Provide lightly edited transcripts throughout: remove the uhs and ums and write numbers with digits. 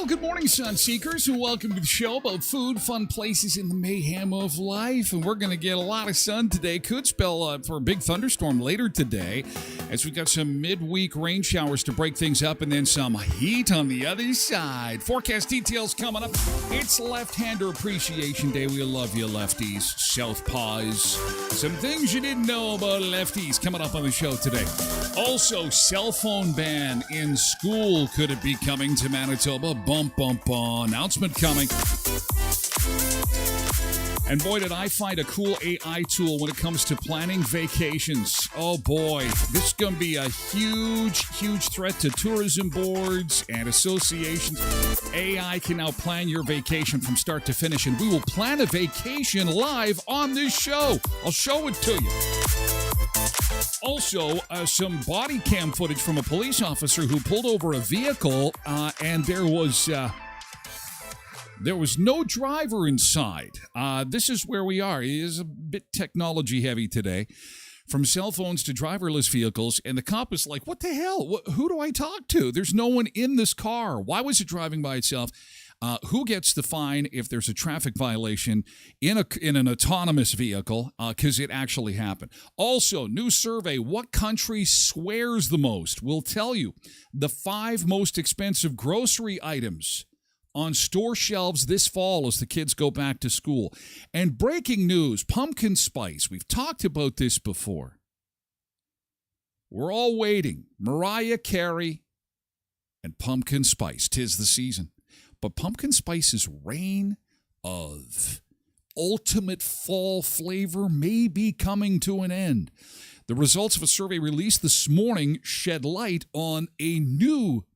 Good morning, Sun Seekers, and welcome to the show about food, fun places, and the mayhem of life. And we're going to get a lot of sun today. Could spell for a big thunderstorm later today, as we've got some midweek rain showers to break things up, and then some heat on the other side. Forecast details coming up. It's Left-Hander Appreciation Day. We love you, lefties, southpaws. Some things you didn't know about lefties coming up on the show today. Also, cell phone ban in school. Could it be coming to Manitoba? Bump, announcement coming. And boy, did I find a cool AI tool when it comes to planning vacations. Oh boy, this is going to be a huge threat to tourism boards and associations. AI can now plan your vacation from start to finish, and we will plan a vacation live on this show. I'll show it to you. Also, some body cam footage from a police officer who pulled over a vehicle, and there was no driver inside. This is where we are. It is a bit technology heavy today. From cell phones to driverless vehicles, and the cop is like, what the hell? Who do I talk to? There's no one in this car. Why was it driving by itself? Who gets the fine if there's a traffic violation in an autonomous vehicle? Because it actually happened. Also, new survey, what country swears the most? We'll tell you the 5 most expensive grocery items on store shelves this fall as the kids go back to school. And breaking news, pumpkin spice. We've talked about this before. We're all waiting. Mariah Carey and pumpkin spice. 'Tis the season. But pumpkin spice's reign of ultimate fall flavor may be coming to an end. The results of a survey released this morning shed light on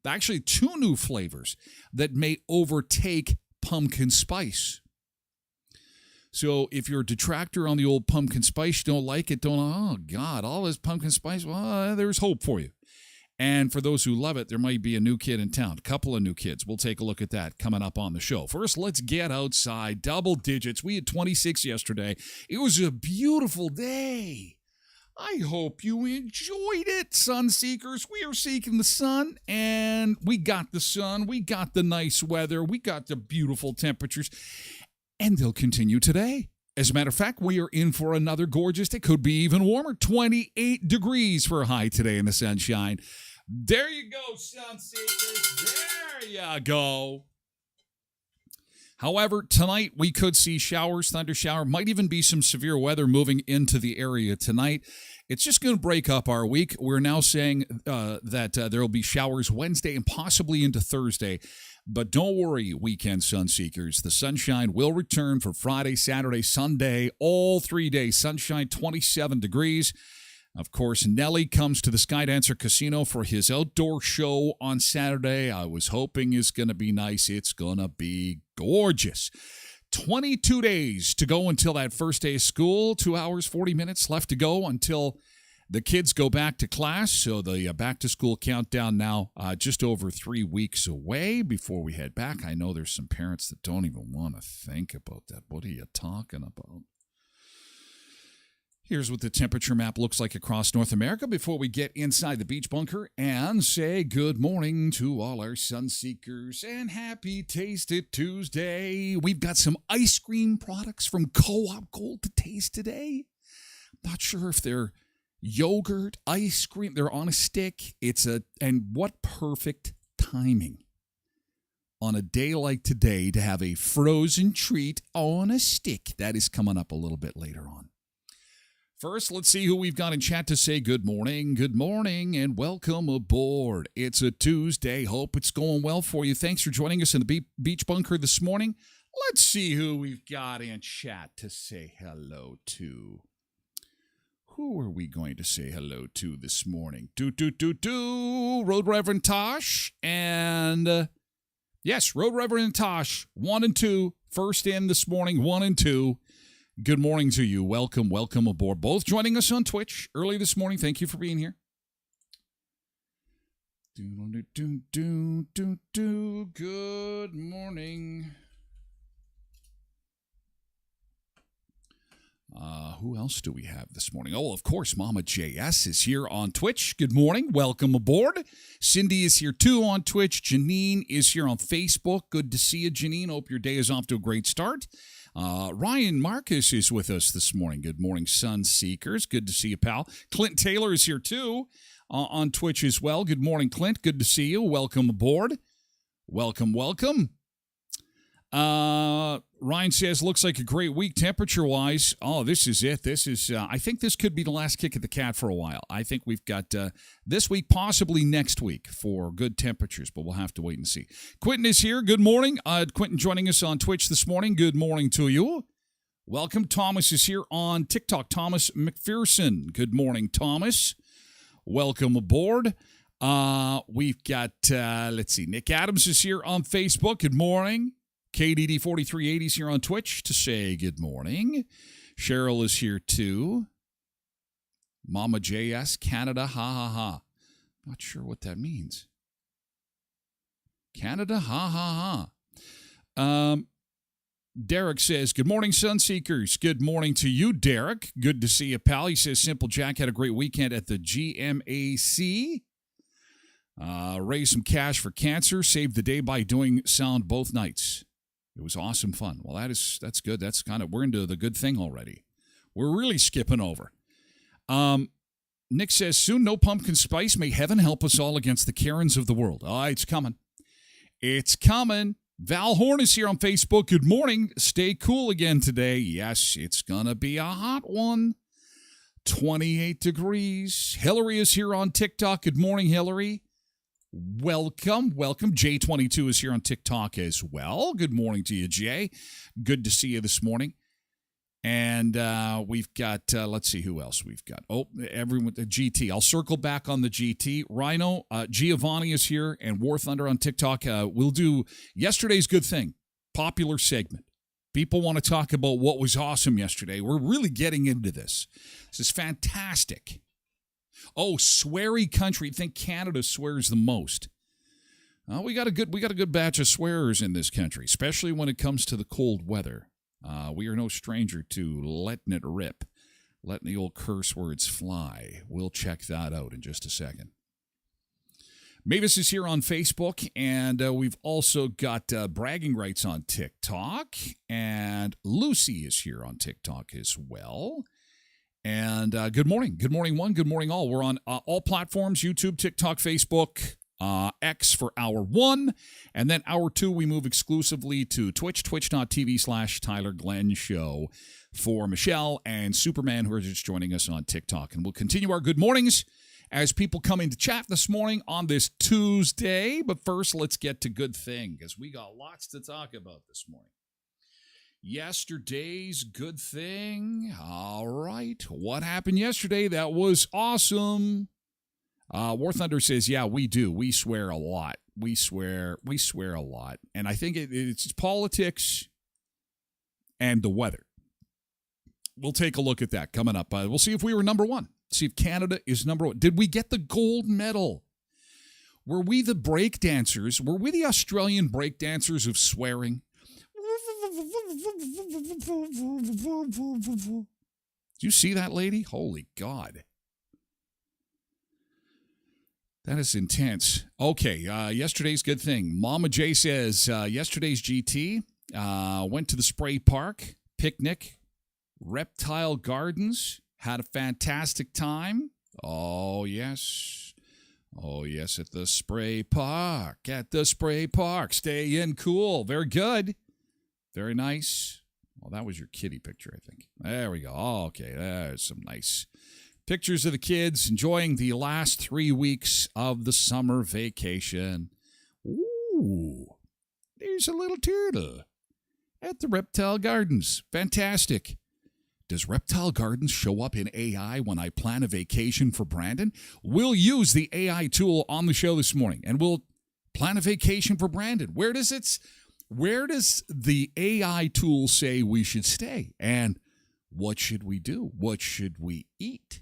actually 2 new flavors that may overtake pumpkin spice. So if you're a detractor on the old pumpkin spice, you don't like it, oh God, all this pumpkin spice, well, there's hope for you. And for those who love it, there might be a new kid in town, a couple of new kids. We'll take a look at that coming up on the show. First, let's get outside. Double digits. We had 26 yesterday. It was a beautiful day. I hope you enjoyed it, sun seekers. We are seeking the sun, and we got the sun. We got the nice weather. We got the beautiful temperatures, and they'll continue today. As a matter of fact, we are in for another gorgeous day. Could be even warmer. 28 degrees for a high today in the sunshine. There you go, sun seekers. There you go. However, tonight we could see showers, thunder shower, might even be some severe weather moving into the area tonight. It's just going to break up our week. We're now saying that there will be showers Wednesday and possibly into Thursday. But don't worry, weekend sun seekers. The sunshine will return for Friday, Saturday, Sunday, all 3 days. Sunshine, 27 degrees. Of course, Nelly comes to the Skydancer Casino for his outdoor show on Saturday. I was hoping it's going to be nice. It's going to be gorgeous. 22 days to go until that first day of school. 2 hours, 40 minutes left to go until the kids go back to class. So the back-to-school countdown now just over 3 weeks away before we head back. I know there's some parents that don't even want to think about that. What are you talking about? Here's what the temperature map looks like across North America before we get inside the beach bunker and say good morning to all our sun seekers and happy Taste It Tuesday. We've got some ice cream products from Co-op Gold to taste today. Not sure if they're yogurt, ice cream, they're on a stick. And what perfect timing on a day like today to have a frozen treat on a stick. That is coming up a little bit later on. First, let's see who we've got in chat to say good morning, and welcome aboard. It's a Tuesday. Hope it's going well for you. Thanks for joining us in the Beach Bunker this morning. Let's see who we've got in chat to say hello to. Who are we going to say hello to this morning? Road Reverend Tosh. And, yes, Road Reverend Tosh, 1 and 2. First in this morning, 1 and 2. Good morning to you. Welcome aboard. Both joining us on Twitch early this morning. Thank you for being here. Good morning. Who else do we have this morning? Oh, of course, Mama JS is here on Twitch. Good morning. Welcome aboard. Cindy is here too on Twitch. Janine is here on Facebook. Good to see you, Janine. Hope your day is off to a great start. Ryan Marcus is with us this morning. Good morning, Sun Seekers. Good to see you, pal. Clint Taylor is here too on Twitch as well. Good morning, Clint. Good to see you. Welcome aboard. Welcome. Ryan says, looks like a great week temperature-wise. Oh, this is it. This is, I think this could be the last kick of the cat for a while. I think we've got this week, possibly next week for good temperatures, but we'll have to wait and see. Quentin is here. Good morning. Quentin joining us on Twitch this morning. Good morning to you. Welcome. Thomas is here on TikTok. Thomas McPherson. Good morning, Thomas. Welcome aboard. We've got, let's see, Nick Adams is here on Facebook. Good morning. KDD4380 is here on Twitch to say good morning. Cheryl is here too. Mama JS, Canada, ha. Not sure what that means. Canada, ha. Derek says, good morning, Sunseekers. Good morning to you, Derek. Good to see you, pal. He says, Simple Jack had a great weekend at the GMAC. Raised some cash for cancer. Saved the day by doing sound both nights. It was awesome fun. Well, that's good. That's we're into the good thing already. We're really skipping over. Nick says, soon no pumpkin spice. May heaven help us all against the Karens of the world. Oh, it's coming. It's coming. Val Horn is here on Facebook. Good morning. Stay cool again today. Yes, it's going to be a hot one. 28 degrees. Hillary is here on TikTok. Good morning, Hillary. Welcome. J22 is here on TikTok as well. Good morning to you, Jay. Good to see you this morning. And we've got, let's see who else we've got. Oh, everyone, the GT. I'll circle back on the GT. Rhino, Giovanni is here, and War Thunder on TikTok. We'll do yesterday's good thing, popular segment. People want to talk about what was awesome yesterday. We're really getting into this. This is fantastic. Oh, sweary country. I think Canada swears the most. We got a good batch of swearers in this country, especially when it comes to the cold weather. We are no stranger to letting it rip, letting the old curse words fly. We'll check that out in just a second. Mavis is here on Facebook, and we've also got Bragging Rights on TikTok, and Lucy is here on TikTok as well. And good morning. Good morning, one. Good morning, all. We're on all platforms, YouTube, TikTok, Facebook. X for hour 1. And then hour 2, we move exclusively to Twitch, twitch.tv/Tyler Glen Show for Michelle and Superman, who are just joining us on TikTok. And we'll continue our good mornings as people come into chat this morning on this Tuesday. But first, let's get to good thing, because we got lots to talk about this morning. Yesterday's good thing. All right. What happened yesterday? That was awesome. War Thunder says, yeah, we do. We swear a lot. We swear a lot. And I think it's politics and the weather. We'll take a look at that coming up. We'll see if we were number one. See if Canada is number one. Did we get the gold medal? Were we the break dancers? Were we the Australian break dancers of swearing? Did you see that lady? Holy God. That is intense. Okay, yesterday's good thing. Mama J says, yesterday's GT, went to the spray park, picnic, reptile gardens, had a fantastic time. Oh, yes. Oh, yes, at the spray park. Staying cool. Very good. Very nice. Well, that was your kitty picture, I think. There we go. Oh, okay, there's some nice pictures of the kids enjoying the last 3 weeks of the summer vacation. Ooh, there's a little turtle at the Reptile Gardens. Fantastic. Does Reptile Gardens show up in AI when I plan a vacation for Brandon? We'll use the AI tool on the show this morning, and we'll plan a vacation for Brandon. Where does the AI tool say we should stay? And what should we do? What should we eat?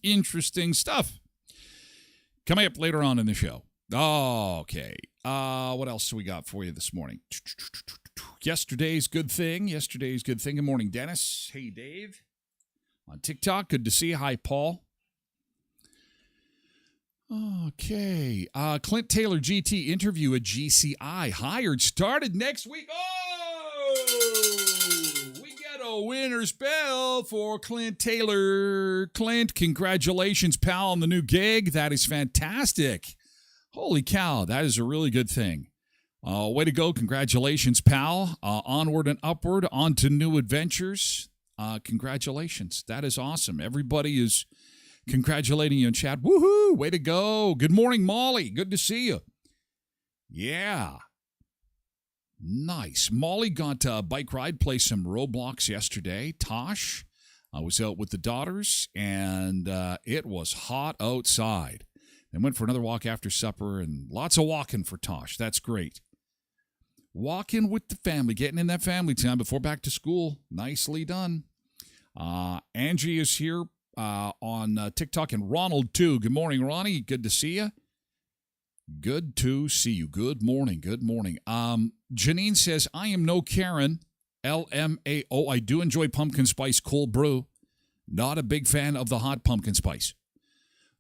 Interesting stuff. Coming up later on in the show. Okay. What else do we got for you this morning? Yesterday's good thing. Good morning, Dennis. Hey, Dave. On TikTok, good to see you. Hi, Paul. Okay. Clint Taylor GT interview at GCI. Hired. Started next week. We got a winner's bell for Clint Taylor. Clint, congratulations, pal, on the new gig. That is fantastic. Holy cow. That is a really good thing. Way to go. Congratulations, pal. Onward and upward, on to new adventures. Congratulations. That is awesome. Everybody is congratulating you in chat. Woohoo! Way to go. Good morning, Molly. Good to see you. Yeah. Nice. Molly got a bike ride, play some Roblox yesterday. Tosh, I was out with the daughters, and it was hot outside. They went for another walk after supper, and lots of walking for Tosh. That's great. Walking with the family, getting in that family time before back to school. Nicely done. Angie is here on TikTok, and Ronald, too. Good morning, Ronnie. Good to see you. Good to see you. Good morning. Janine says, I am no Karen. LMAO. I do enjoy pumpkin spice cold brew. Not a big fan of the hot pumpkin spice.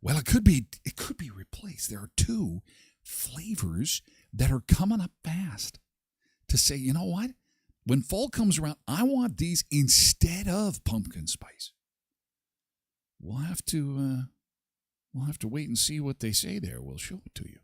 Well, it could be replaced. There are 2 flavors that are coming up fast to say, you know what? When fall comes around, I want these instead of pumpkin spice. We'll have to wait and see what they say there. We'll show it to you.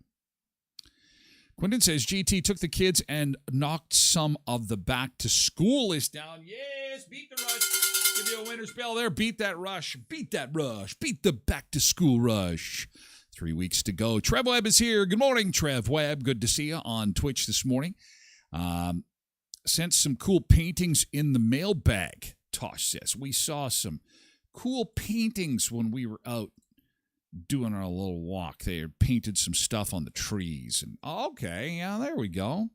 Quentin says, GT took the kids and knocked some of the back to school list down. Yes, beat the rush. Give you a winner's bell there. Beat that rush. Beat the back to school rush. 3 weeks to go. Trev Webb is here. Good morning, Trev Webb. Good to see you on Twitch this morning. Sent some cool paintings in the mailbag, Tosh says. We saw some cool paintings when we were out doing our little walk. They had painted some stuff on the trees. And okay, yeah, there we go.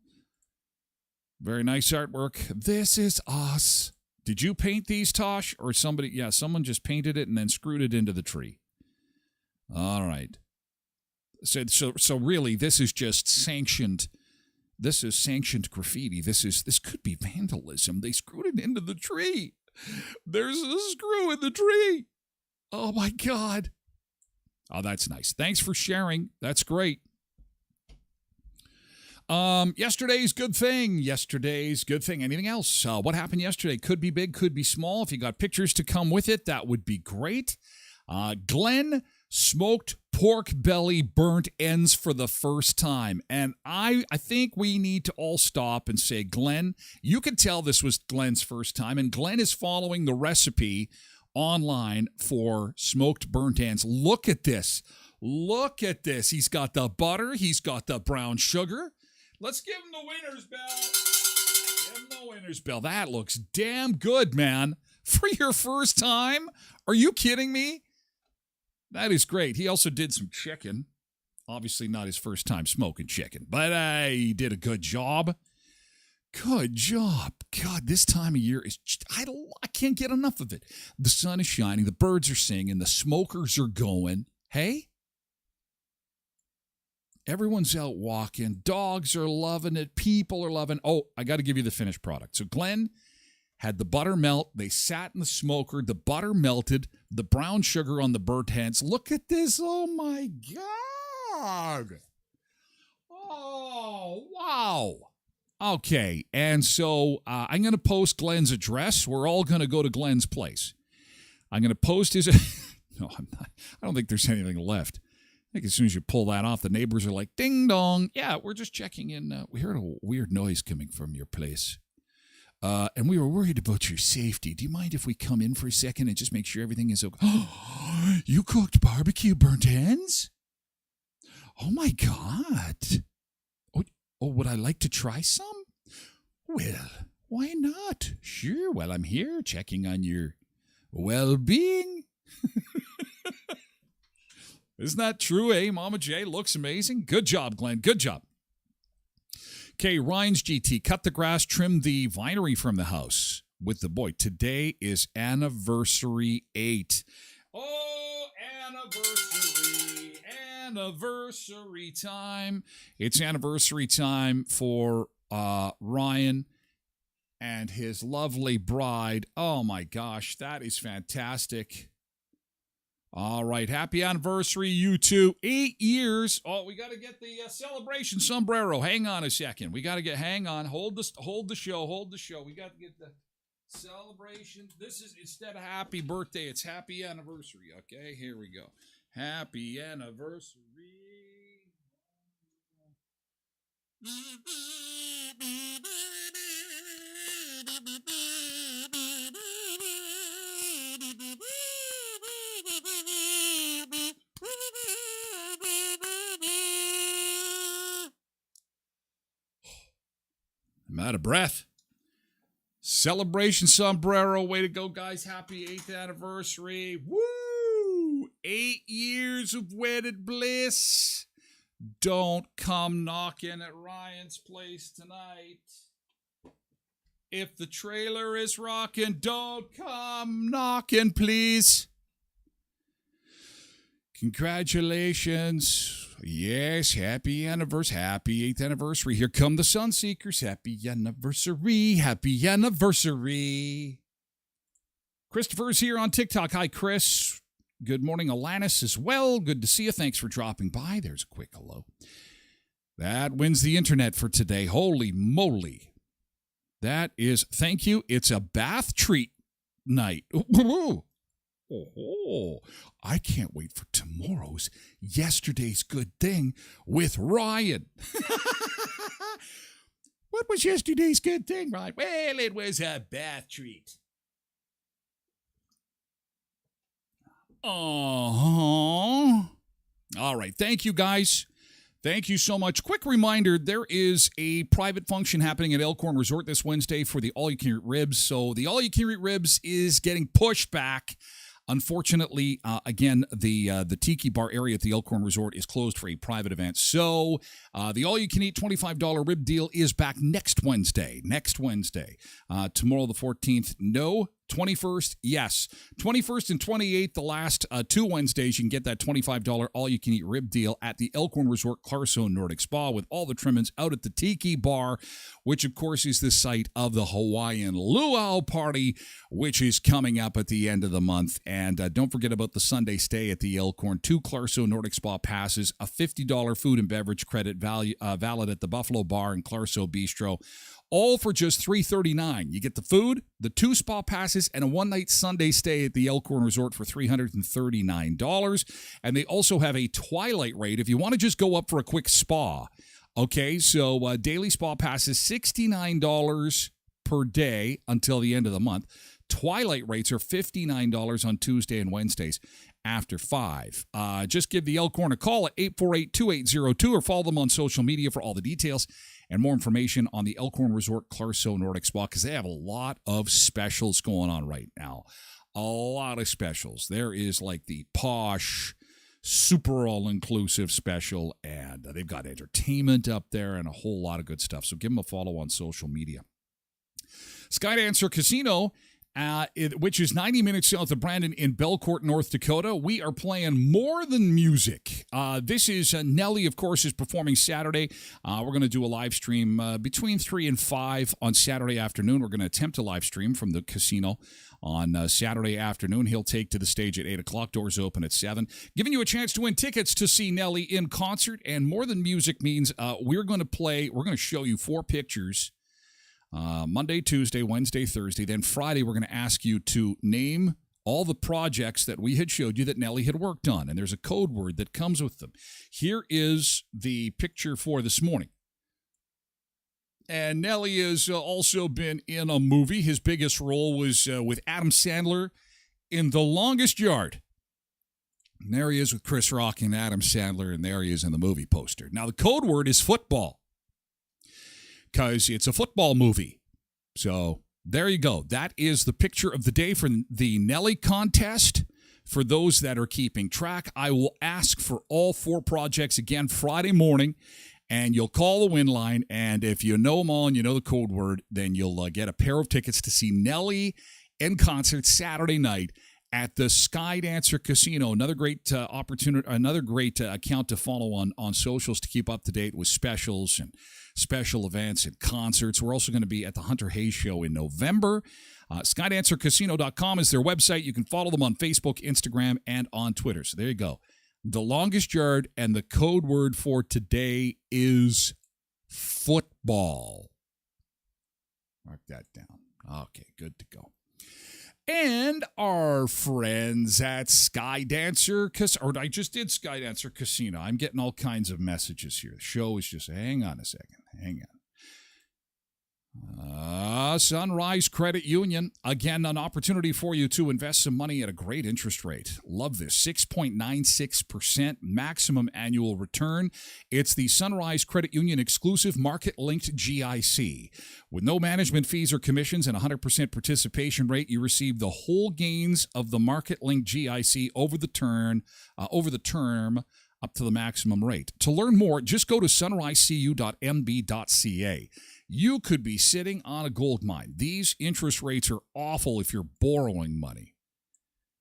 Very nice artwork. This is us. Did you paint these, Tosh? Or somebody? Yeah, someone just painted it and then screwed it into the tree. All right. So really, this is just sanctioned. This is sanctioned graffiti. This could be vandalism. They screwed it into the tree. There's a screw in the tree. Oh, my God. Oh, that's nice. Thanks for sharing. That's great. Yesterday's good thing. Anything else? What happened yesterday? Could be big, could be small. If you got pictures to come with it, that would be great. Glen smoked pork belly burnt ends for the first time. And I think we need to all stop and say, Glen, you could tell this was Glen's first time, and Glen is following the recipe online for smoked burnt ends. Look at this. Look at this. He's got the butter. He's got the brown sugar. Let's give him the winner's bell. Give him the winner's bell. That looks damn good, man. For your first time? Are you kidding me? That is great. He also did some chicken. Obviously not his first time smoking chicken, but he did a good job. Good job. God, this time of year is just, I can't get enough of it. The sun is shining. The birds are singing. The smokers are going. Hey? Everyone's out walking. Dogs are loving it. People are loving it. Oh, I got to give you the finished product. So Glen had the butter melt. They sat in the smoker. The butter melted. The brown sugar on the burnt ends. Look at this. Oh, my God. Oh, wow. Okay, and so I'm going to post Glen's address. We're all going to go to Glen's place. I'm going to post his... No, I'm not. I don't think there's anything left. I think as soon as you pull that off, the neighbors are like, ding dong. Yeah, we're just checking in. We heard a weird noise coming from your place. And we were worried about your safety. Do you mind if we come in for a second and just make sure everything is okay? Oh, you cooked barbecue burnt ends? Oh, my God. Oh, would I like to try some? Well, why not? Sure, while I'm here checking on your well-being. Isn't that true, eh? Mama J looks amazing. Good job, Glen. Good job. Okay, Ryan's GT. Cut the grass, trim the vinery from the house with the boy. Today is anniversary 8. Oh, anniversary. Anniversary time. It's anniversary time for Ryan and his lovely bride. Oh, my gosh. That is fantastic. All right. Happy anniversary, you two. 8 years. Oh, we got to get the celebration sombrero. Hang on a second. We got to get, hang on. Hold the show. Hold the show. We got to get the celebration. This is, instead of happy birthday, it's happy anniversary. Okay, here we go. Happy anniversary. I'm out of breath. Celebration sombrero. Way to go, guys. Happy 8th anniversary. Woo! 8 years of wedded bliss. Don't come knocking at Ryan's place tonight. If the trailer is rocking, don't come knocking, please. Congratulations. Yes, happy anniversary. Happy 8th anniversary. Here come the Sunseekers. Happy anniversary. Happy anniversary. Christopher's here on TikTok. Hi, Chris. Good morning, Alanis, as well. Good to see you. Thanks for dropping by. There's a quick hello. That wins the internet for today. Holy moly. That is, thank you. It's a bath treat night. Oh, I can't wait for tomorrow's Yesterday's Good Thing with Ryan. What was yesterday's good thing, Ryan? Well, it was a bath treat. Oh, all right. Thank you, guys. Thank you so much. Quick reminder, there is a private function happening at Elkhorn Resort this Wednesday for the all-you-can-eat ribs. So the all-you-can-eat ribs is getting pushed back. Unfortunately, again, the Tiki Bar area at the Elkhorn Resort is closed for a private event. So the all-you-can-eat $25 rib deal is back next Wednesday. Tomorrow the 14th, no. 21st, yes. 21st and 28th, the last 2 Wednesdays, you can get that $25 all-you-can-eat rib deal at the Elkhorn Resort Clarkson Nordic Spa with all the trimmings out at the Tiki Bar, which, of course, is the site of the Hawaiian Luau Party, which is coming up at the end of the month. And don't forget about the Sunday stay at the Elkhorn. 2 Clarkson Nordic Spa passes, a $50 food and beverage credit valid at the Buffalo Bar and Clarkson Bistro. all for just $339. You get the food, the 2 spa passes, and a one-night Sunday stay at the Elkhorn Resort for $339. And they also have a twilight rate if you want to just go up for a quick spa. Okay, so daily spa passes $69 per day until the end of the month. Twilight rates are $59 on Tuesday and Wednesdays after 5. Just give the Elkhorn a call at 848-2802 or follow them on social media for all the details and more information on the Elkhorn Resort Clarso Nordic Spa, because they have a lot of specials going on right now. A lot of specials. There is like the posh, super all-inclusive special, and they've got entertainment up there and a whole lot of good stuff. So give them a follow on social media. Skydancer Casino, which is 90 minutes south of Brandon in Belcourt, North Dakota. We are playing more than music. This is Nelly, of course, is performing Saturday. We're going to do a live stream between 3 and 5 on Saturday afternoon. We're going to attempt a live stream from the casino on Saturday afternoon. He'll take to the stage at 8 o'clock. Doors open at 7. Giving you a chance to win tickets to see Nelly in concert. And more than music means we're going to show you 4 pictures. Monday, Tuesday, Wednesday, Thursday. Then Friday, we're going to ask you to name all the projects that we had showed you that Nelly had worked on. And there's a code word that comes with them. Here is the picture for this morning. And Nelly has also been in a movie. His biggest role was with Adam Sandler in The Longest Yard. And there he is with Chris Rock and Adam Sandler, and there he is in the movie poster. Now, the code word is football, because it's a football movie. So there you go. That is the picture of the day for the Nelly contest. For those that are keeping track, I will ask for all 4 projects again Friday morning, and you'll call the win line. And if you know them all and you know the code word, then you'll get a pair of tickets to see Nelly in concert Saturday night at the Skydancer Casino. Another great opportunity, another great account to follow on socials to keep up to date with specials and special events and concerts. We're also going to be at the Hunter Hayes Show in November. Skydancercasino.com is their website. You can follow them on Facebook, Instagram, and on Twitter. So there you go. The Longest Yard, and the code word for today is football. Mark that down. Okay, good to go. And our friends at Skydancer, or I just did Skydancer Casino. I'm getting all kinds of messages here. The show is just, hang on a second. Hang on. Sunrise Credit Union. Again, an opportunity for you to invest some money at a great interest rate. Love this. 6.96% maximum annual return. It's the Sunrise Credit Union exclusive market-linked GIC. With no management fees or commissions and 100% participation rate, you receive the whole gains of the market-linked GIC over the term up to the maximum rate. To learn more, just go to sunrisecu.mb.ca. You could be sitting on a gold mine. These interest rates are awful if you're borrowing money.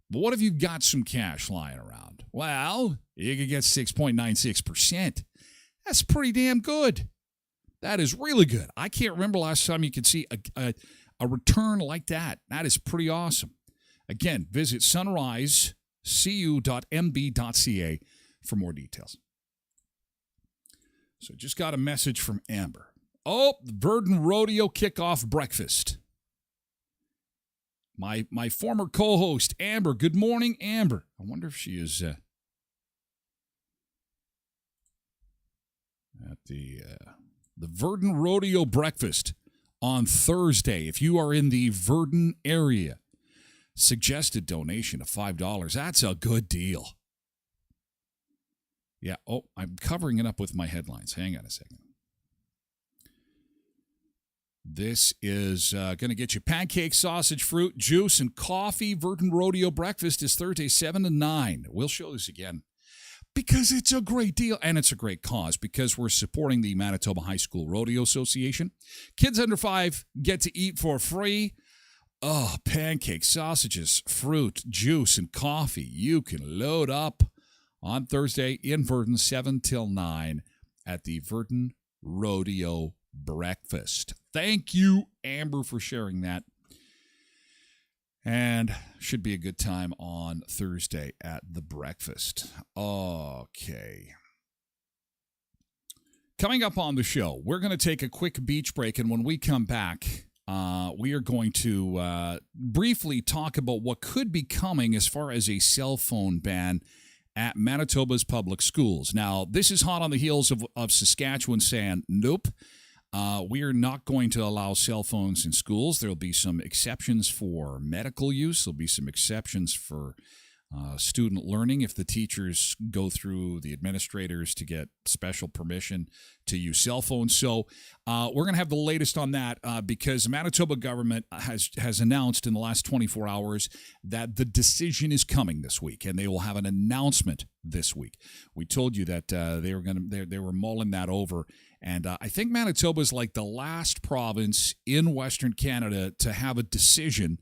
But what if you've got some cash lying around? Well, you could get 6.96%. That's pretty damn good. That is really good. I can't remember last time you could see a return like that. That is pretty awesome. Again, visit sunrisecu.mb.ca for more details. So just got a message from Amber. Oh, the Verdun Rodeo kickoff breakfast. My former co-host, Amber. Good morning, Amber. I wonder if she is at the Verdun Rodeo breakfast on Thursday. If you are in the Verdun area, suggested donation of $5. That's a good deal. Yeah, oh, I'm covering it up with my headlines. Hang on a second. This is going to get you pancake, sausage, fruit, juice, and coffee. Verdun Rodeo breakfast is Thursday, 7 to 9. We'll show this again because it's a great deal, and it's a great cause because we're supporting the Manitoba High School Rodeo Association. Kids under 5 get to eat for free. Oh, pancakes, sausages, fruit, juice, and coffee. You can load up on Thursday in Verdun, 7 till 9 at the Verdun Rodeo breakfast. Thank you, Amber, for sharing that. And should be a good time on Thursday at the breakfast. Okay. Coming up on the show, we're going to take a quick beach break, and when we come back, we are going to briefly talk about what could be coming as far as a cell phone ban at Manitoba's public schools. Now, this is hot on the heels of Saskatchewan saying, nope, we are not going to allow cell phones in schools. There will be some exceptions for medical use. There'll be some exceptions for student learning if the teachers go through the administrators to get special permission to use cell phones. So we're going to have the latest on that because the Manitoba government has announced in the last 24 hours that the decision is coming this week, and they will have an announcement this week. We told you that they were mulling that over, and I think Manitoba is like the last province in Western Canada to have a decision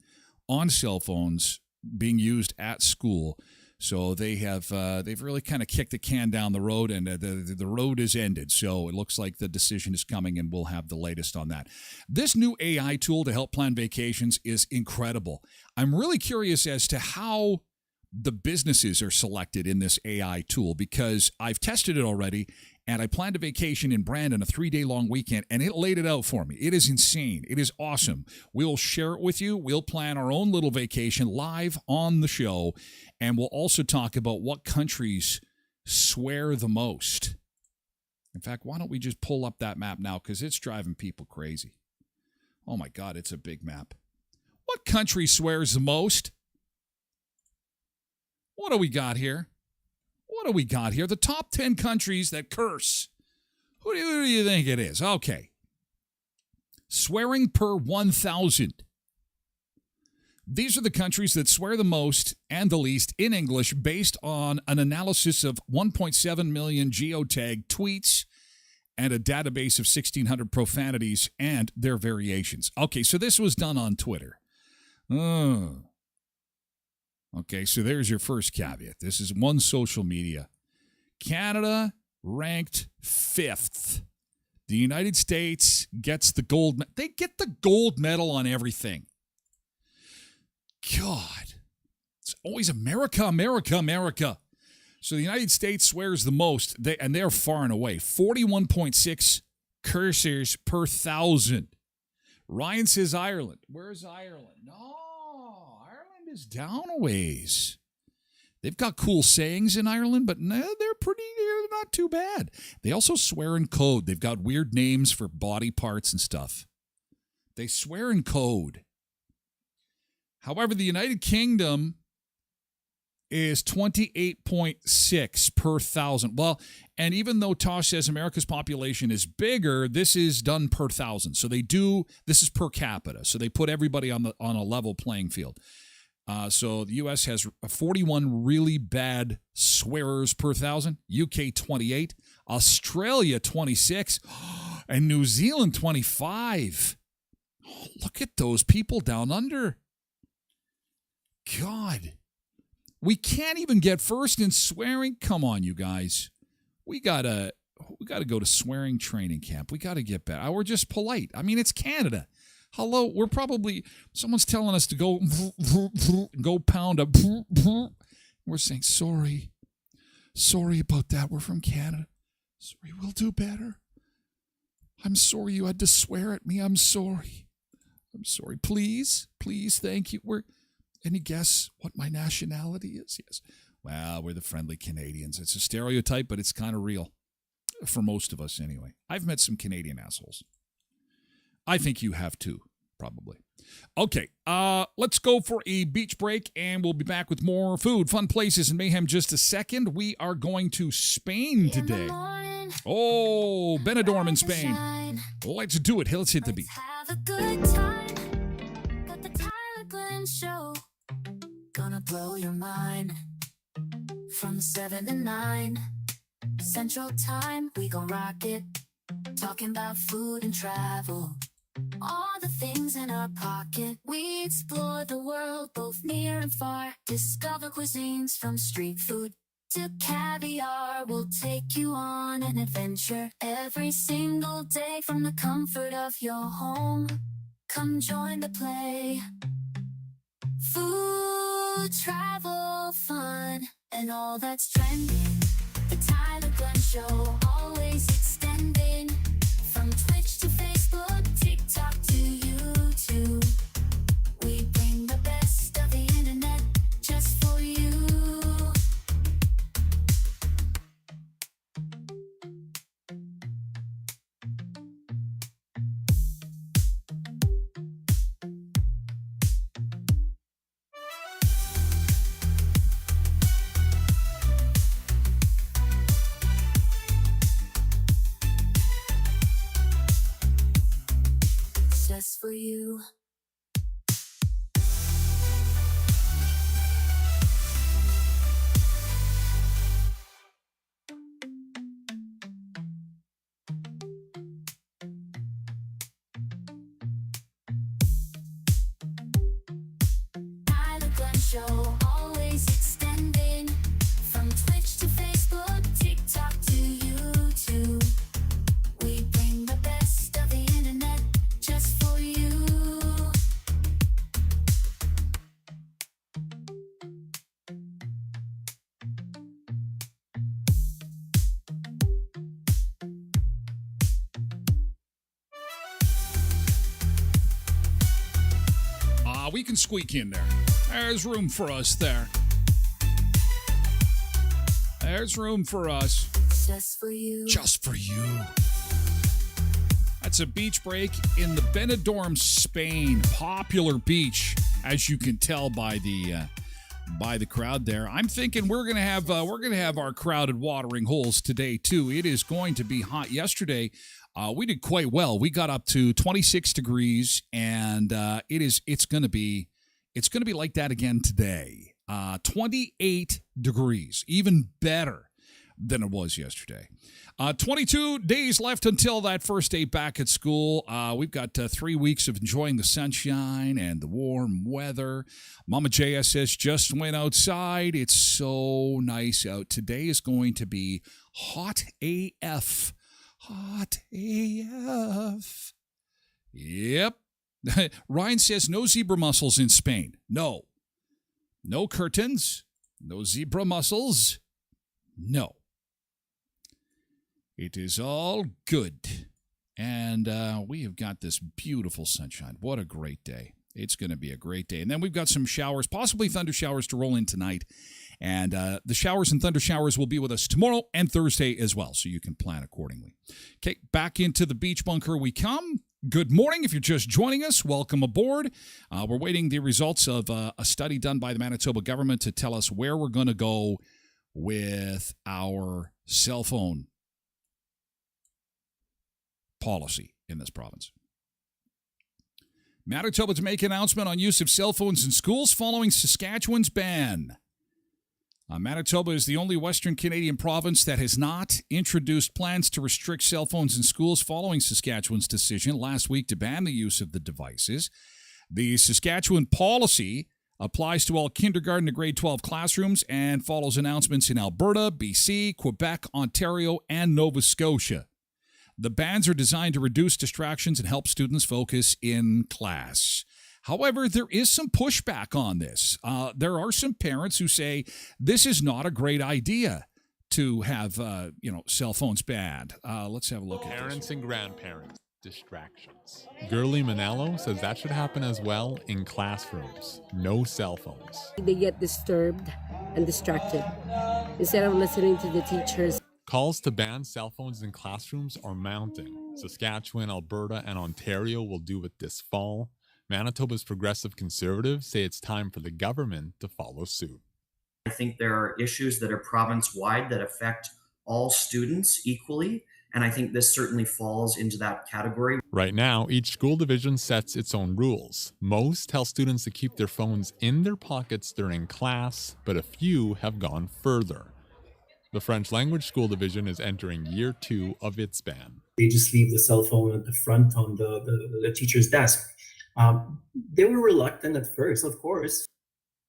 on cell phones being used at school. So they've really kind of kicked the can down the road, and the road is ended. So it looks like the decision is coming, and we'll have the latest on that. This new AI tool to help plan vacations is incredible. I'm really curious as to how the businesses are selected in this AI tool, because I've tested it already, and I planned a vacation in Brandon, a 3-day long weekend, and it laid it out for me. It is insane. It is awesome. We'll share it with you. We'll plan our own little vacation live on the show, and we'll also talk about what countries swear the most. In fact, why don't we just pull up that map now, because it's driving people crazy. Oh my God, it's a big map. What country swears the most? What do we got here? What do we got here? The top 10 countries that curse. Who do you think it is? Okay. Swearing per 1,000. These are the countries that swear the most and the least in English based on an analysis of 1.7 million geotagged tweets and a database of 1,600 profanities and their variations. Okay, so this was done on Twitter. Okay, so there's your first caveat. This is one social media. Canada ranked 5th. The United States gets the gold. They get the gold medal on everything. God, it's always America, America, America. So the United States swears the most, and they're far and away. 41.6 cursors per 1,000. Ryan says Ireland. Where's Ireland? No. Is down a ways. They've got cool sayings in Ireland, but they're not too bad. They also swear in code. They've got weird names for body parts and stuff. They swear in code. However, the United Kingdom is 28.6 per 1,000. Well, and even though Tosh says America's population is bigger, this is done per 1,000. So this is per capita. So they put everybody on a level playing field. So the U.S. has 41 really bad swearers per 1,000, UK 28, Australia 26, and New Zealand 25. Oh, look at those people down under. God, we can't even get first in swearing. Come on, you guys. We gotta go to swearing training camp. We gotta get better. We're just polite. I mean, it's Canada. Hello, someone's telling us to go pound a. We're saying, sorry about that. We're from Canada. Sorry, we'll do better. I'm sorry you had to swear at me. I'm sorry. Please, thank you. Any guess what my nationality is? Yes. Well, we're the friendly Canadians. It's a stereotype, but it's kind of real. For most of us, anyway. I've met some Canadian assholes. I think you have too, probably. Okay, let's go for a beach break, and we'll be back with more food, fun places, and mayhem just a second. We are going to Spain today. Oh, Benidorm in Spain. Let's do it. Let's hit the beat. Have a good time. Got the Tyler Glen Show. Gonna blow your mind. From 7 to 9 Central Time, we gon' rock it. Talking about food and travel. All the things in our pocket. We explore the world, both near and far. Discover cuisines from street food to caviar. We'll take you on an adventure every single day from the comfort of your home. Come join the play. Food, travel, fun, and all that's trending. The Tyler Glen Show, always extending. just for you. Tyler Glen Show, always extending from Twitch to Facebook, TikTok to YouTube. We bring the best of the internet just for you. We can squeak in there. There's room for us there. There's room for us. Just for you. Just for you. That's a beach break in the Benidorm, Spain. Popular beach, as you can tell by the crowd there. I'm thinking we're gonna have our crowded watering holes today too. It is going to be hot. Yesterday, we did quite well. We got up to 26 degrees, and it's gonna be like that again today. 28 degrees, even better than it was yesterday. 22 days left until that first day back at school. We've got 3 weeks of enjoying the sunshine and the warm weather. Mama JSS just went outside. It's so nice out. Today is going to be hot AF. Hot AF. Yep. Ryan says no zebra mussels in Spain. No. No curtains. No zebra mussels. No. It is all good. And we have got this beautiful sunshine. What a great day. It's going to be a great day. And then we've got some showers, possibly thunder showers to roll in tonight. And the showers and thunder showers will be with us tomorrow and Thursday as well, so you can plan accordingly. Okay, back into the beach bunker we come. Good morning. If you're just joining us, welcome aboard. We're waiting the results of a study done by the Manitoba government to tell us where we're going to go with our cell phone policy in this province. Manitoba to make an announcement on use of cell phones in schools following Saskatchewan's ban. Manitoba is the only Western Canadian province that has not introduced plans to restrict cell phones in schools following Saskatchewan's decision last week to ban the use of the devices. The Saskatchewan policy applies to all kindergarten to grade 12 classrooms and follows announcements in Alberta, BC, Quebec, Ontario, and Nova Scotia. The bans are designed to reduce distractions and help students focus in class. However, there is some pushback on this. There are some parents who say this is not a great idea to have, cell phones banned. Let's have a look at this. Parents and grandparents, distractions. Girly Manello says that should happen as well in classrooms. No cell phones. They get disturbed and distracted instead of listening to the teachers. Calls to ban cell phones in classrooms are mounting. Saskatchewan, Alberta, and Ontario will do it this fall. Manitoba's progressive conservatives say it's time for the government to follow suit. I think there are issues that are province-wide that affect all students equally, and I think this certainly falls into that category. Right now, each school division sets its own rules. Most tell students to keep their phones in their pockets during class, but a few have gone further. The French language school division is entering year 2 of its ban. They just leave the cell phone at the front on the teacher's desk. They were reluctant at first, of course.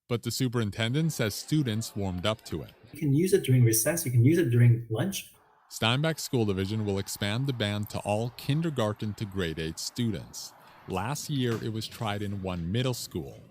But the superintendent says students warmed up to it. You can use it during recess, you can use it during lunch. Steinbach School Division will expand the ban to all kindergarten to grade 8 students. Last year, it was tried in one middle school.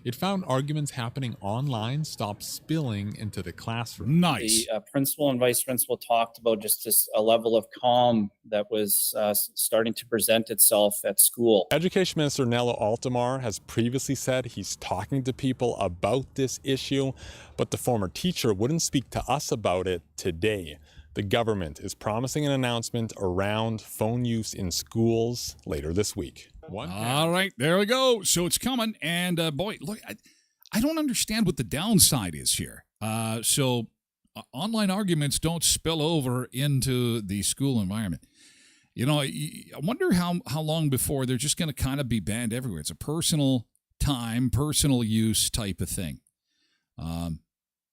It found arguments happening online stopped spilling into the classroom. Nice. The principal and vice principal talked about just a level of calm that was starting to present itself at school. Education Minister Nello Altamar has previously said he's talking to people about this issue, but the former teacher wouldn't speak to us about it today. The government is promising an announcement around phone use in schools later this week. All right, there we go. So it's coming. And boy, look, I don't understand what the downside is here. So online arguments don't spill over into the school environment. I wonder how long before they're just going to kind of be banned everywhere. It's a personal time, personal use type of thing.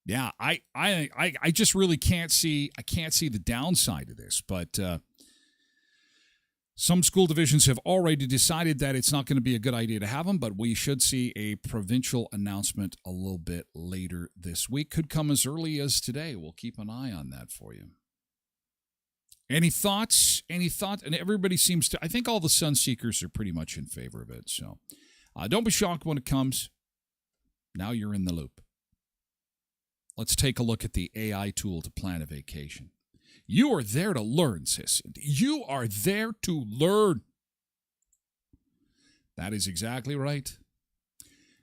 Yeah, I just really can't see the downside of this, but some school divisions have already decided that it's not going to be a good idea to have them, but we should see a provincial announcement a little bit later this week. Could come as early as today. We'll keep an eye on that for you. Any thoughts? Any thoughts? And everybody seems to, I think all the sun seekers are pretty much in favor of it. So don't be shocked when it comes. Now you're in the loop. Let's take a look at the AI tool to plan a vacation. You are there to learn, sis. You are there to learn. That is exactly right.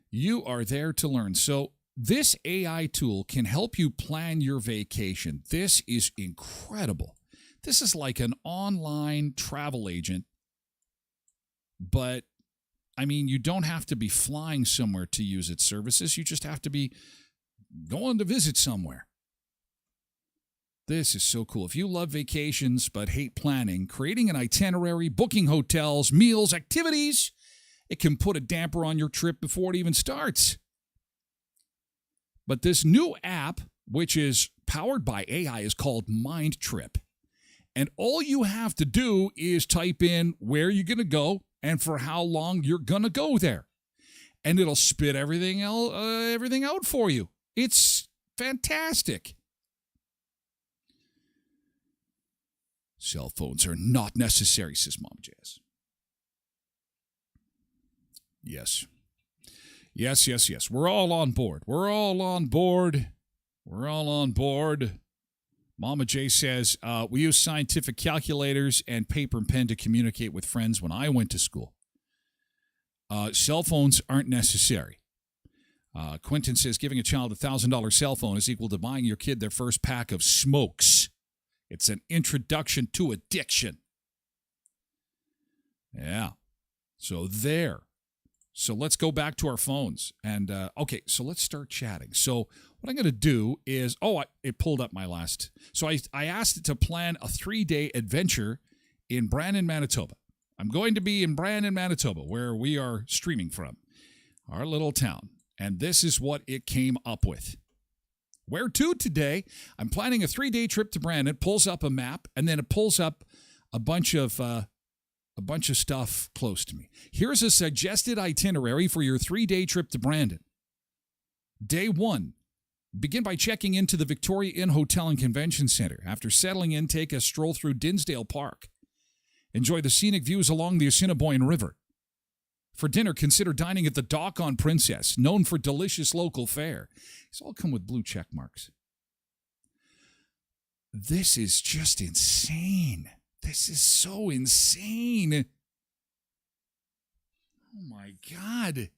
You are there to learn. So this AI tool can help you plan your vacation. This is incredible. This is like an online travel agent, but I mean, you don't have to be flying somewhere to use its services. You just have to be going to visit somewhere. This is so cool. If you love vacations but hate planning, creating an itinerary, booking hotels, meals, activities, it can put a damper on your trip before it even starts. But this new app, which is powered by AI, is called Mind Trip. And all you have to do is type in where you're going to go and for how long you're going to go there. And it'll spit everything out for you. It's fantastic. Cell phones are not necessary, says Mom Jazz. Yes. Yes. We're all on board. Mama J says, we use scientific calculators and paper and pen to communicate with friends when I went to school. Cell phones aren't necessary. Quentin says, giving a child a $1,000 cell phone is equal to buying your kid their first pack of smokes. It's an introduction to addiction. Yeah. So there. So let's go back to our phones. And, okay, so let's start chatting. So what I'm going to do is, it pulled up my last. So I asked it to plan a 3-day adventure in Brandon, Manitoba. I'm going to be in Brandon, Manitoba, where we are streaming from, our little town. And this is what it came up with. Where to today? I'm planning a 3-day trip to Brandon. It pulls up a map, and then it pulls up a bunch of stuff close to me. Here's a suggested itinerary for your 3-day trip to Brandon. Day 1, begin by checking into the Victoria Inn Hotel and Convention Center. After settling in, take a stroll through Dinsdale Park. Enjoy the scenic views along the Assiniboine River. For dinner, consider dining at the Dock on Princess, known for delicious local fare. These all come with blue check marks. This is just insane. This is so insane. Oh my God.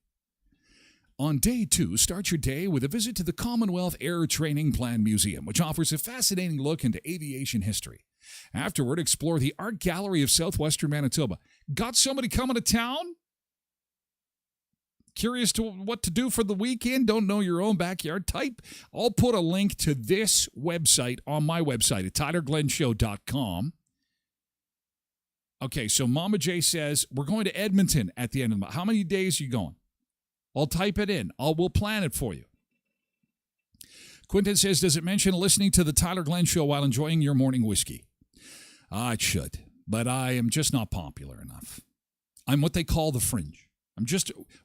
On day 2, start your day with a visit to the Commonwealth Air Training Plan Museum, which offers a fascinating look into aviation history. Afterward, explore the Art Gallery of Southwestern Manitoba. Got somebody coming to town? Curious to what to do for the weekend? Don't know your own backyard? I'll put a link to this website on my website at tylerglenshow.com. Okay, so Mama J says, we're going to Edmonton at the end of the month. How many days are you going? I'll type it in. We'll plan it for you. Quentin says, does it mention listening to the Tyler Glen Show while enjoying your morning whiskey? It should, but I am just not popular enough. I'm what they call the fringe.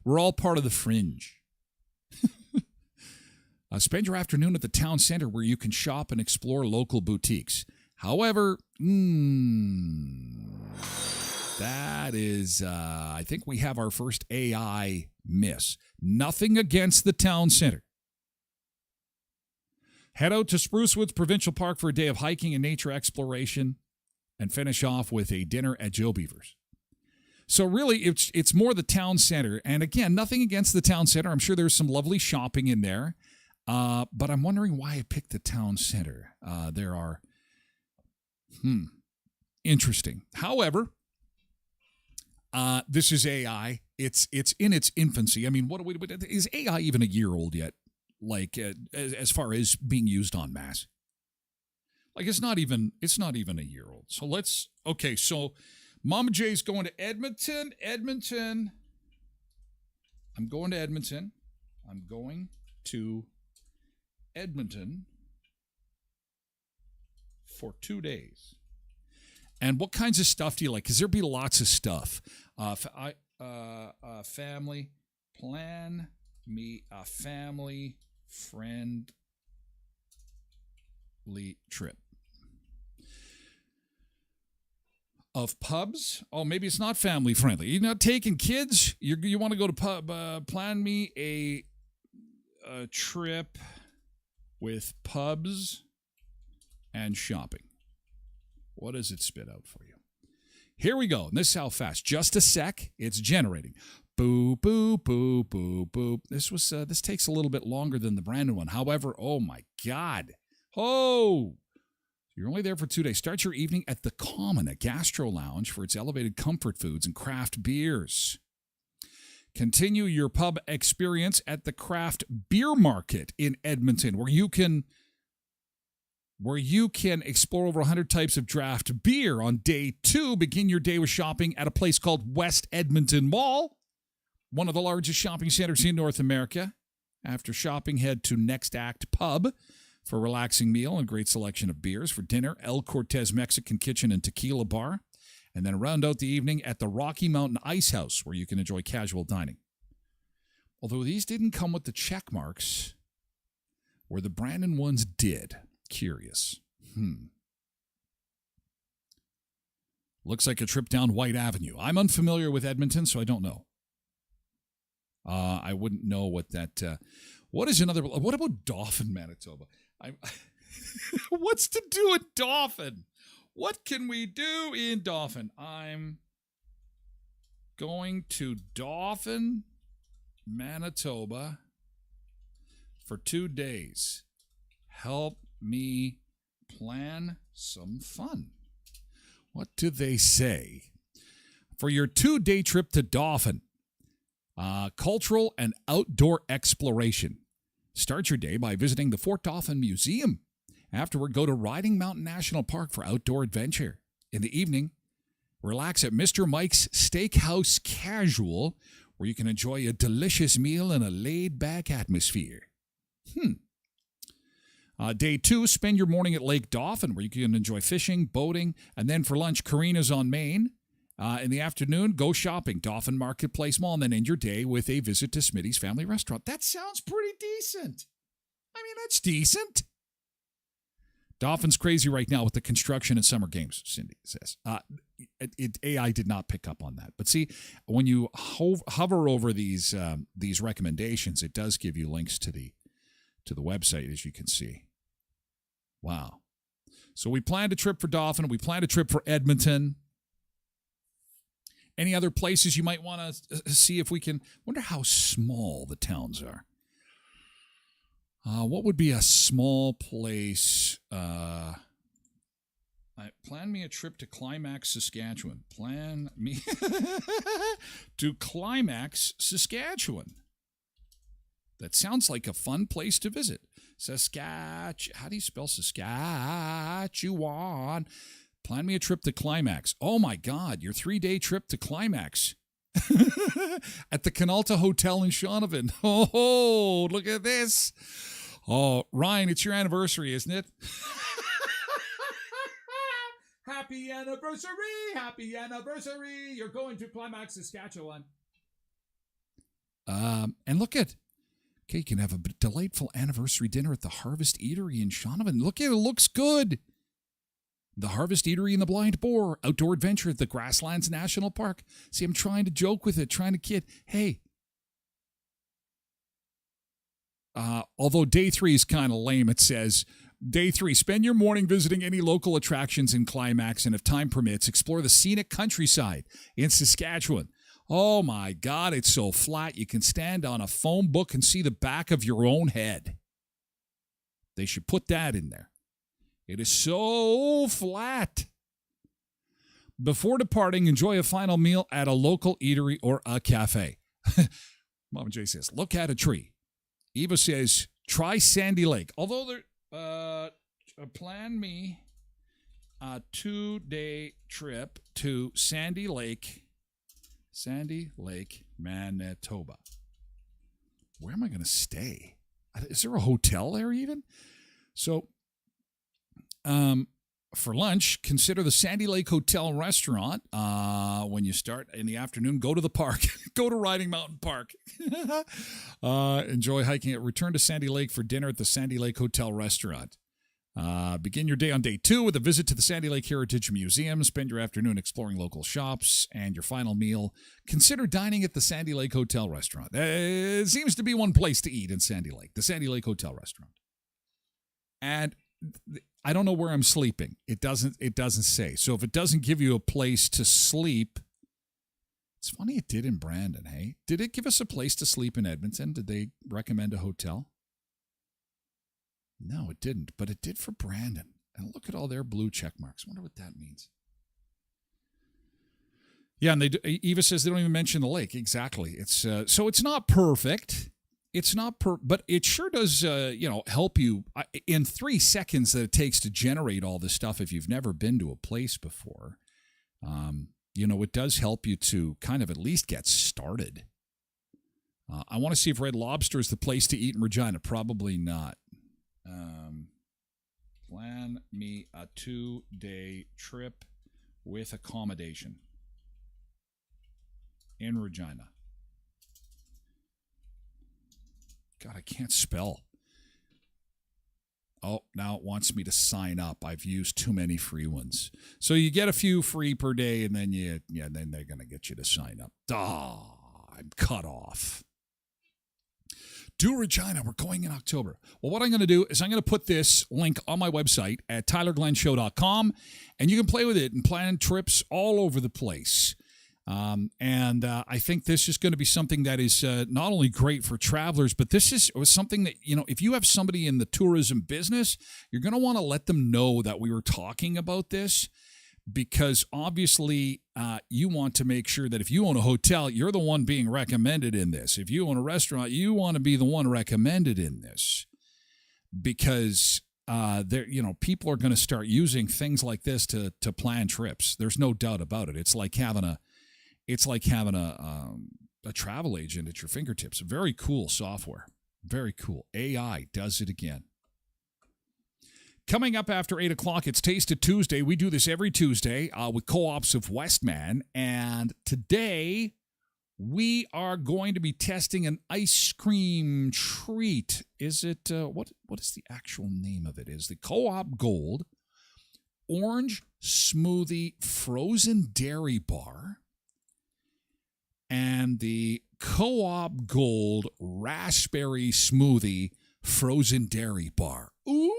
We're all part of the fringe. Spend your afternoon at the town center where you can shop and explore local boutiques. However, that is, I think we have our first AI miss. Nothing against the town center. Head out to Spruce Woods Provincial Park for a day of hiking and nature exploration and finish off with a dinner at Joe Beaver's. So really, it's more the town center. And again, nothing against the town center. I'm sure there's some lovely shopping in there. But I'm wondering why I picked the town center. There are, interesting. However, this is AI. It's in its infancy. I mean, is AI even a year old yet? Like, as far as being used en masse? Like it's not even a year old. So so Mama J's going to Edmonton. I'm going to Edmonton for 2 days. And what kinds of stuff do you like? Because there'll be lots of stuff. Family, plan me a family friendly trip. Of pubs? Oh, maybe it's not family friendly. You're not taking kids? You want to go to pub? Plan me a trip with pubs and shopping. What does it spit out for you? Here we go. And this is how fast. Just a sec. It's generating. Boop, boop, boop, boop, boop. This takes a little bit longer than the Brandon one. However, oh my God. Oh! You're only there for 2 days. Start your evening at The Common, a gastro lounge for its elevated comfort foods and craft beers. Continue your pub experience at the Craft Beer Market in Edmonton, where you can explore over 100 types of draft beer. On day 2, begin your day with shopping at a place called West Edmonton Mall, one of the largest shopping centers in North America. After shopping, head to Next Act Pub for a relaxing meal and a great selection of beers. For dinner, El Cortez Mexican Kitchen and Tequila Bar. And then round out the evening at the Rocky Mountain Ice House, where you can enjoy casual dining. Although these didn't come with the check marks, where the Brandon ones did. Curious. Looks like a trip down White Avenue. I'm unfamiliar with Edmonton, so I don't know. I wouldn't know what that... what about Dauphin, Manitoba? What's to do in Dauphin? What can we do in Dauphin? I'm going to Dauphin, Manitoba for 2 days. Help me plan some fun. What do they say? For your 2-day trip to Dauphin, cultural and outdoor exploration. Start your day by visiting the Fort Dauphin Museum. Afterward, go to Riding Mountain National Park for outdoor adventure. In the evening, relax at Mr. Mike's Steakhouse Casual, where you can enjoy a delicious meal in a laid-back atmosphere. Day 2, spend your morning at Lake Dauphin, where you can enjoy fishing, boating, and then for lunch, Karina's on Main. In the afternoon, go shopping, Dauphin Marketplace Mall, and then end your day with a visit to Smitty's Family Restaurant. That sounds pretty decent. I mean, that's decent. Dauphin's crazy right now with the construction and summer games, Cindy says. AI did not pick up on that. But see, when you hover over these recommendations, it does give you links to the website, as you can see. Wow. So we planned a trip for Dauphin. We planned a trip for Edmonton. Any other places you might want to see if we can? Wonder how small the towns are. What would be a small place? Plan me a trip to Climax, Saskatchewan. Plan me to Climax, Saskatchewan. That sounds like a fun place to visit. How do you spell Saskatchewan? Plan me a trip to Climax. Oh, my God. Your 3-day trip to Climax at the Canalta Hotel in Shaunavon. Oh, look at this. Oh, Ryan, it's your anniversary, isn't it? Happy anniversary. Happy anniversary. You're going to Climax, Saskatchewan. And look at... Okay, you can have a delightful anniversary dinner at the Harvest Eatery in Shaunavon. Look at it. It looks good. The Harvest Eatery in the Blind Boar. Outdoor adventure at the Grasslands National Park. See, I'm trying to joke with it, trying to kid. Hey. Although day 3 is kind of lame, it says, day 3, spend your morning visiting any local attractions in Climax, and if time permits, explore the scenic countryside in Saskatchewan. Oh my God, it's so flat you can stand on a phone book and see the back of your own head. They should put that in there. It is so flat. Before departing, enjoy a final meal at a local eatery or a cafe. Mama J says, look at a tree. Eva says, try Sandy Lake. Although plan me a 2-day trip to Sandy Lake, Manitoba. Where am I going to stay? Is there a hotel there even? So, for lunch, consider the Sandy Lake Hotel Restaurant. When you start in the afternoon, go to the park. Go to Riding Mountain Park. Enjoy hiking. Return to Sandy Lake for dinner at the Sandy Lake Hotel Restaurant. Begin your day on day 2 with a visit to the Sandy Lake Heritage Museum. Spend your afternoon exploring local shops. And your final meal, consider dining at the Sandy Lake Hotel Restaurant. It seems to be one place to eat in Sandy Lake, the Sandy Lake Hotel Restaurant. And I don't know where I'm sleeping. It doesn't say. So if it doesn't give you a place to sleep, it's funny it did in Brandon, hey? Did it give us a place to sleep in Edmonton? Did they recommend a hotel? No, it didn't, but it did for Brandon. And look at all their blue check marks. I wonder what that means. Yeah, and Eva says they don't even mention the lake. Exactly. It's so it's not perfect. It's not but it sure does, help you in 3 seconds that it takes to generate all this stuff. If you've never been to a place before, it does help you to kind of at least get started. I want to see if Red Lobster is the place to eat in Regina. Probably not. Plan me a 2-day trip with accommodation in Regina. God, I can't spell. Oh, now it wants me to sign up. I've used too many free ones. So you get a few free per day, and then then they're going to get you to sign up. I'm cut off. Do Regina. We're going in October. Well, what I'm going to do is I'm going to put this link on my website at tylerglenshow.com, and you can play with it and plan trips all over the place. I think this is going to be something that is not only great for travelers, but this is something that, if you have somebody in the tourism business, you're going to want to let them know that we were talking about this, because obviously you want to make sure that if you own a hotel, you're the one being recommended in this. If you own a restaurant, you want to be the one recommended in this, because people are going to start using things like this to plan trips. There's no doubt about it. It's like having a travel agent at your fingertips. Very cool software. Very cool. AI does it again. Coming up after 8 o'clock, it's Taste It Tuesday. We do this every Tuesday with Co-ops of Westman. And today, we are going to be testing an ice cream treat. Is it, what is the actual name of it? Is the Co-op Gold Orange Smoothie Frozen Dairy Bar and the Co-op Gold Raspberry Smoothie Frozen Dairy Bar. Ooh!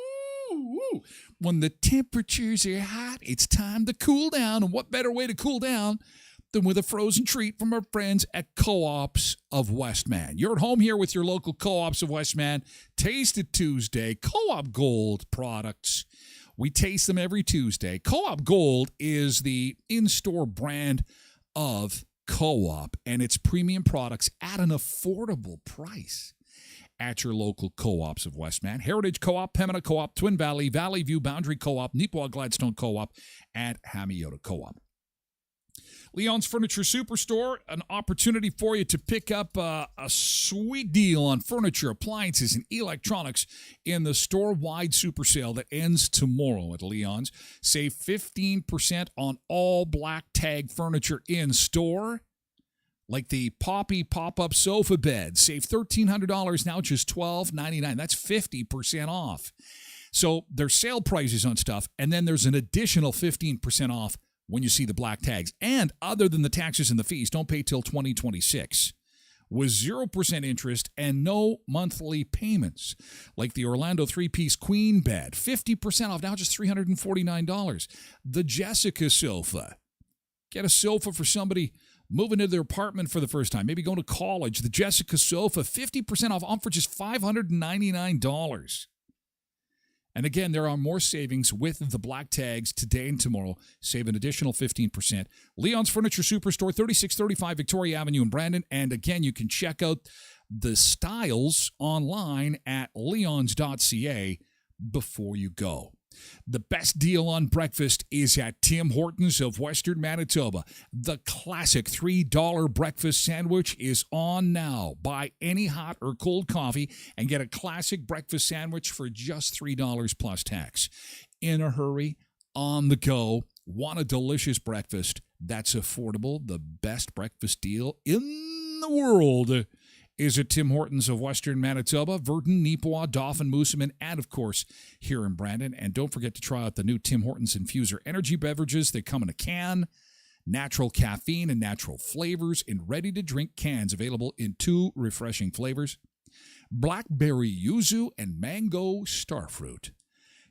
When the temperatures are hot, it's time to cool down. And what better way to cool down than with a frozen treat from our friends at Co-ops of Westman? You're at home here with your local Co-ops of Westman. Taste It Tuesday. Co-op Gold products. We taste them every Tuesday. Co-op Gold is the in-store brand of Co-op, and it's premium products at an affordable price at your local Co-ops of Westman. Heritage Co-op, Pembina Co-op, Twin Valley, Valley View, Boundary Co-op, Neepawa Gladstone Co-op, and Hamiota Co-op. Leon's Furniture Superstore, an opportunity for you to pick up a sweet deal on furniture, appliances, and electronics in the store-wide super sale that ends tomorrow at Leon's. Save 15% on all black tag furniture in store, like the Poppy pop-up sofa bed. Save $1,300 now, just $1,299. That's 50% off. So there's sale prices on stuff, and then there's an additional 15% off when you see the black tags. And other than the taxes and the fees, don't pay till 2026. With 0% interest and no monthly payments. Like the Orlando 3-piece queen bed, 50% off now, just $349. The Jessica sofa. Get a sofa for somebody moving into their apartment for the first time, maybe going to college. The Jessica sofa, 50% off, on for just $599. And again, there are more savings with the black tags today and tomorrow. Save an additional 15%. Leon's Furniture Superstore, 3635 Victoria Avenue in Brandon. And again, you can check out the styles online at leons.ca before you go. The best deal on breakfast is at Tim Hortons of Western Manitoba. The classic $3 breakfast sandwich is on now. Buy any hot or cold coffee and get a classic breakfast sandwich for just $3 plus tax. In a hurry, on the go, want a delicious breakfast that's affordable? The best breakfast deal in the world is at Tim Hortons of Western Manitoba, Virden, Neepawa, Dauphin, Moosomin, and of course here in Brandon. And don't forget to try out the new Tim Hortons Infuser energy beverages. They come in a can, natural caffeine and natural flavors in ready-to-drink cans, available in 2 refreshing flavors, blackberry yuzu and mango starfruit.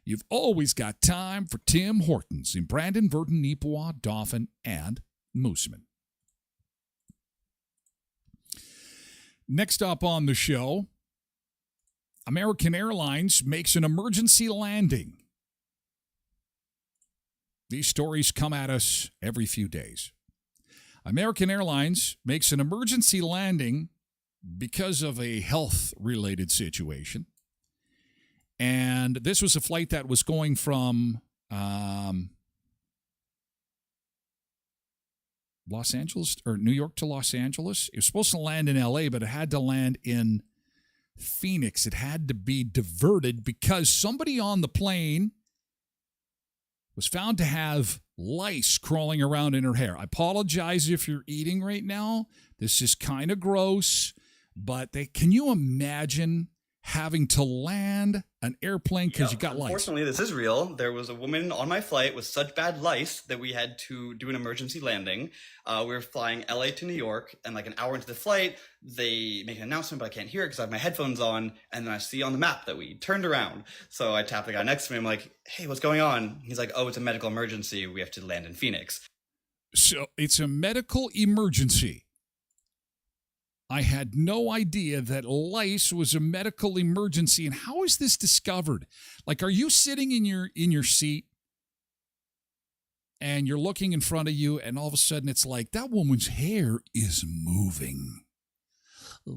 You've always got time for Tim Hortons in Brandon, Virden, Neepawa, Dauphin, and Moosomin. Next up on the show, American Airlines makes an emergency landing. These stories come at us every few days. American Airlines makes an emergency landing because of a health-related situation. And this was a flight that was going from Los Angeles or New York to Los Angeles. It was supposed to land in LA, but it had to land in Phoenix. It had to be diverted because somebody on the plane was found to have lice crawling around in her hair. I apologize if you're eating right now. This is kind of gross, but can you imagine having to land an airplane because you got lice? Unfortunately, this is real. There was a woman on my flight with such bad lice that we had to do an emergency landing. We were flying LA to New York, and like an hour into the flight, they make an announcement, but I can't hear it because I have my headphones on, and then I see on the map that we turned around. So I tap the guy next to me. I'm like, hey, what's going on? He's like, oh, it's a medical emergency. We have to land in Phoenix. So it's a medical emergency. I had no idea that lice was a medical emergency. And how is this discovered? Like, are you sitting in your seat and you're looking in front of you, and all of a sudden it's like, that woman's hair is moving. Ooh,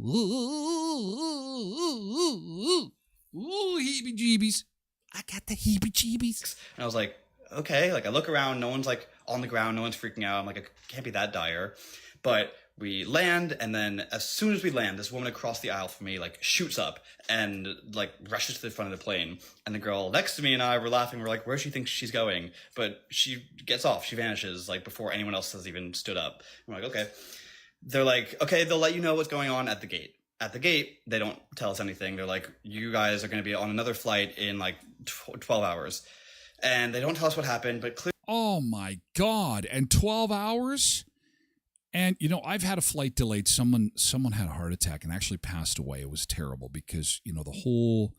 heebie-jeebies. I got the heebie-jeebies. And I was like, okay. Like, I look around, no one's like on the ground, no one's freaking out. I'm like, it can't be that dire. But we land, and then as soon as we land, this woman across the aisle from me like shoots up and like rushes to the front of the plane. And the girl next to me and I were laughing. We're like, where she thinks she's going? But she gets off. She vanishes like before anyone else has even stood up. I'm like, okay. They're like, okay, they'll let you know what's going on at the gate. At the gate, they don't tell us anything. They're like, you guys are going to be on another flight in like 12 hours. And they don't tell us what happened, but clearly. Oh my God. And 12 hours? And, you know, I've had a flight delayed. Someone had a heart attack and actually passed away. It was terrible because, you know, the whole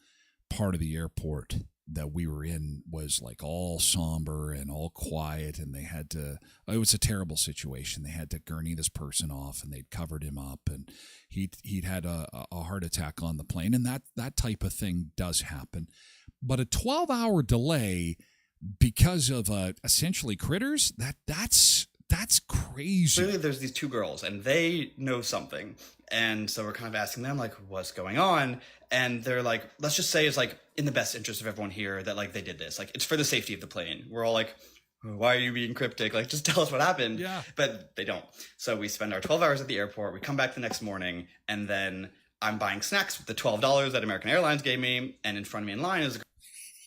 part of the airport that we were in was like all somber and all quiet. And they had to, it was a terrible situation. They had to gurney this person off, and they'd covered him up, and he'd had a heart attack on the plane. And that type of thing does happen. But a 12-hour delay because of essentially critters, that's crazy. Clearly there's these 2 girls and they know something. And so we're kind of asking them like, what's going on? And they're like, let's just say it's like in the best interest of everyone here that like they did this. Like, it's for the safety of the plane. We're all like, why are you being cryptic? Like, just tell us what happened. Yeah. But they don't. So we spend our 12 hours at the airport. We come back the next morning, and then I'm buying snacks with the $12 that American Airlines gave me. And in front of me in line is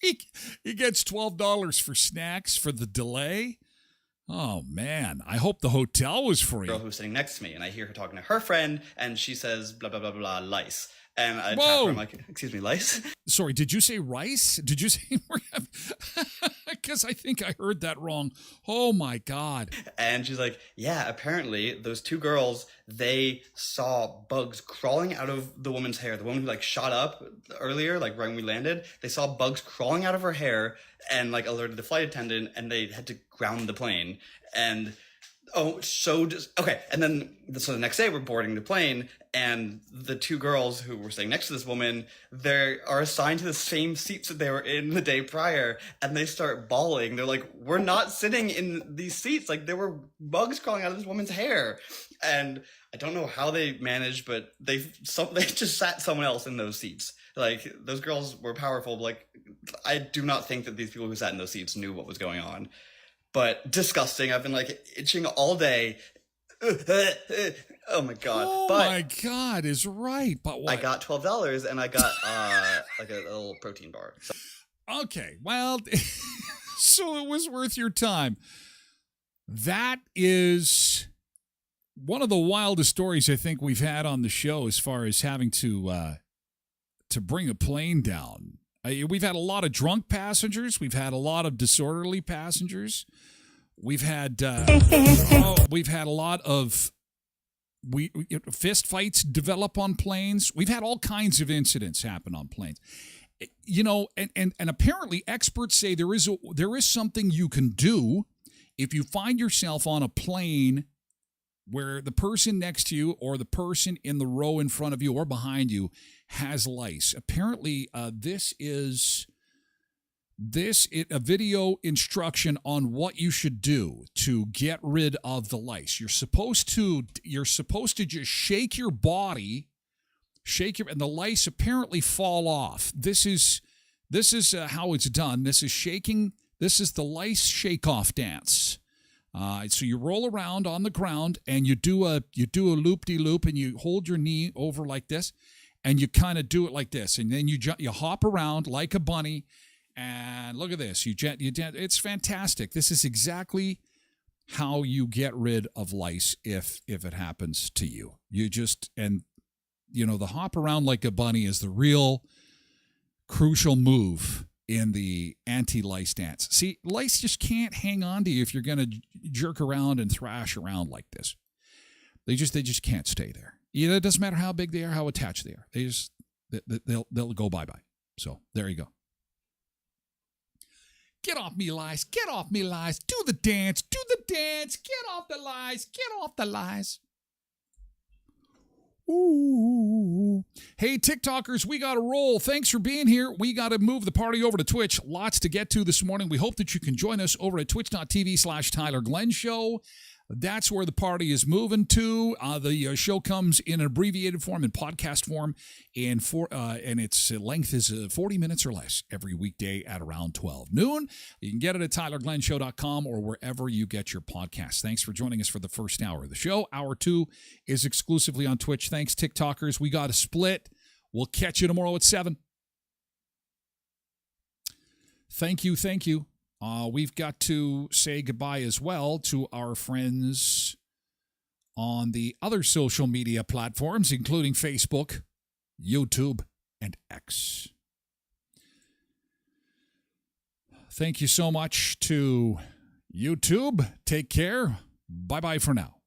he gets $12 for snacks for the delay. Oh, man. I hope the hotel was free. girl who's sitting next to me, and I hear her talking to her friend, and she says, blah, blah, blah, blah, lice. And I tap her, I'm like, excuse me, lice? Sorry, did you say rice? Did you say... Because I think I heard that wrong. Oh, my God. And she's like, yeah, apparently those 2 girls, they saw bugs crawling out of the woman's hair. The woman who like shot up earlier, like right when we landed, they saw bugs crawling out of her hair and like alerted the flight attendant, and they had to ground the plane. And okay. And then so the next day we're boarding the plane, and the 2 girls who were sitting next to this woman, they are assigned to the same seats that they were in the day prior, and they start bawling. They're like, we're not sitting in these seats. Like, there were bugs crawling out of this woman's hair. And I don't know how they managed, but they just sat someone else in those seats. Like, those girls were powerful. Like, I do not think that these people who sat in those seats knew what was going on. But disgusting. I've been like itching all day. Oh my god! Oh but my god is right. But what? I got $12 and I got like a little protein bar. So. Okay, well, so it was worth your time. That is one of the wildest stories I think we've had on the show, as far as having to bring a plane down. We've had a lot of drunk passengers. We've had a lot of disorderly passengers. We've had we've had a lot of fist fights develop on planes. We've had all kinds of incidents happen on planes. You know, and apparently experts say there is something you can do if you find yourself on a plane where the person next to you or the person in the row in front of you or behind you has lice. Apparently, this is a video instruction on what you should do to get rid of the lice. You're supposed to just shake your body, and the lice apparently fall off. This is how it's done. This is shaking. This is the lice shake-off dance. So you roll around on the ground and you do a loop-de-loop, and you hold your knee over like this, and you kind of do it like this, and then you hop around like a bunny. And look at this. It's fantastic. This is exactly how you get rid of lice if it happens to you. The hop around like a bunny is the real crucial move in the anti-lice dance. See, lice just can't hang on to you if you're going to jerk around and thrash around like this. They just can't stay there. It doesn't matter how big they are, how attached they are. They'll go bye-bye. So there you go. Get off me, lice. Get off me, lice. Do the dance. Do the dance. Get off the lice. Get off the lice. Ooh. Hey, TikTokers, we got to roll. Thanks for being here. We got to move the party over to Twitch. Lots to get to this morning. We hope that you can join us over at twitch.tv/Tyler Glen Show. That's where the party is moving to. The show comes in an abbreviated form, in podcast form, and its length is 40 minutes or less every weekday at around 12 noon. You can get it at tylerglenshow.com or wherever you get your podcasts. Thanks for joining us for the first hour of the show. Hour 2 is exclusively on Twitch. Thanks, TikTokers. We got a split. We'll catch you tomorrow at 7. Thank you. Thank you. We've got to say goodbye as well to our friends on the other social media platforms, including Facebook, YouTube, and X. Thank you so much to YouTube. Take care. Bye-bye for now.